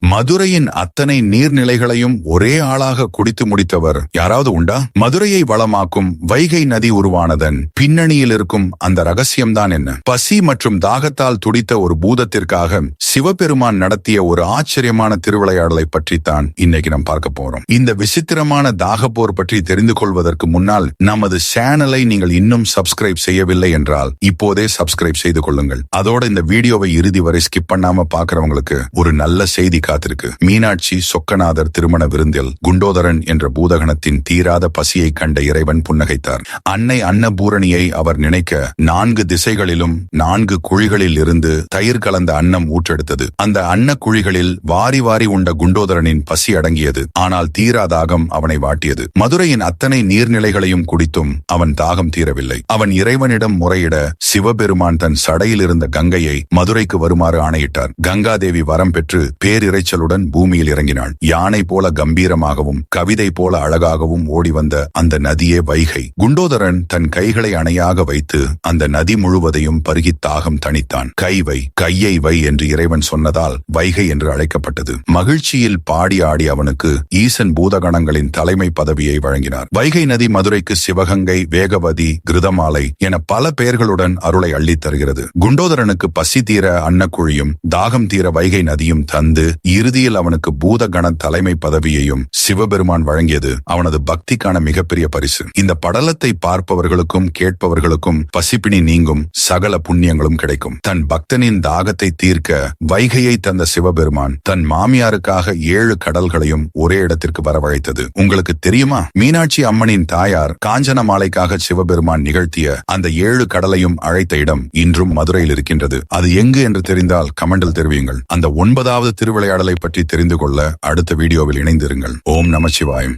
மதுரையின் அத்தனை நீர்நிலைகளையும் ஒரே ஆளாக குடித்து முடித்தவர் யாராவது உண்டா? மதுரையை வளமாக்கும் வைகை நதி உருவானதன் பின்னணியில் இருக்கும் அந்த ரகசியம்தான் என்ன? பசி மற்றும் தாகத்தால் துடித்த ஒரு பூதத்திற்காக சிவபெருமான் நடத்திய ஒரு ஆச்சரியமான திருவிளையாடலை பற்றித்தான் இன்னைக்கு நாம் பார்க்க போறோம். இந்த விசித்திரமான தாகப்போர் பற்றி தெரிந்து கொள்வதற்கு முன்னால் நமது சேனலை நீங்கள் இன்னும் சப்ஸ்கிரைப் செய்யவில்லை என்றால் இப்போதே சப்ஸ்கிரைப் செய்து கொள்ளுங்கள். அதோட இந்த வீடியோவை இறுதி வரை ஸ்கிப் பண்ணாம பாக்குறவங்களுக்கு ஒரு நல்ல செய்தி காத்திருக்கு. மீனாட்சி சொக்கநாதர் திருமண விருந்தில் குண்டோதரன் என்ற பூதகணத்தின் தீராத பசியை கண்ட இறைவன் புன்னகைத்தார். அன்னை அன்னபூரணியை அவர் நினைக்க 4 திசைகளிலும் 4 குழிகளில் இருந்து தயிர் கலந்த அன்னம் ஊற்றெடுத்தது. அந்த அன்ன குழிகளில் வாரி வாரி உண்ட குண்டோதரனின் பசி அடங்கியது. ஆனால் தீராதாகம் அவனை வாட்டியது. மதுரையின் அத்தனை நீர்நிலைகளையும் குடித்தும் அவன் தாகம் தீரவில்லை. அவன் இறைவனிடம் முறையிட சிவபெருமான் தன் சடையில் இருந்த கங்கையை மதுரைக்கு வருமாறு ஆணையிட்டார். கங்காதேவி வரம் பெற்று பேரிரைச்சலுடன் பூமியில் இறங்கினாள். யானை போல கம்பீரமாகவும் கவிதை போல அழகாகவும் ஓடி வந்த அந்த நதியே வைகை. குண்டோதரன் தன் கைகளை அணையாக வைத்து அந்த நதி முழுவதையும் பருகி தாகம் தணித்தான். கையை வை என்று இறைவன் சொன்னதால் வைகை என்று அழைக்கப்பட்டது. மகிழ்ச்சியில் பாடி ஆடி அவனுக்கு ஈசன் பூதகணங்களின் தலைமை பதவியை வழங்கினார். வைகை நதி மதுரைக்கு சிவகங்கை, வேகவதி, கிருதமாலை என பல பெயர்களுடன் அருளை அள்ளித் தருகிறது. குண்டோதரனுக்கு பசி தீர அன்னக்குழியும் தாகம் தீர வைகை நதியும் தந்து இறுதியில் அவனுக்கு பூதகண தலைமை பதவியையும் சிவபெருமான் வழங்கியது அவனது பக்திக்கான மிகப்பெரிய பரிசு. இந்த படலத்தை பார்ப்பவர்களுக்கும் கேட்பவர்களுக்கும் பசிப்பினி நீங்கும், சகல புண்ணியங்களும் கிடைக்கும். தன் பக்தனின் தாகத்தை தீர்க்க வைகையை தந்த சிவபெருமான் தன் மாமியாருக்காக 7 கடல்களையும் ஒரே இடத்திற்கு வரவழைத்தது. உங்களுக்கு தெரியுமா? மீனாட்சி அம்மனின் தாயார் காஞ்சன மாலைக்காக சிவபெருமான் நிகழ்த்திய அந்த 7 கடலையும் அழைத்த இடம் இன்றும் மதுரையில் இருக்கின்றது. அது எங்கு என்று தெரிந்தால் கமெண்டில் தெரிவியுங்கள். அந்த 9வது திருவிளையாடலை பற்றி தெரிந்து கொள்ள அடுத்த வீடியோவில் இணைந்திருங்கள். ஓம் நமசிவாயம்.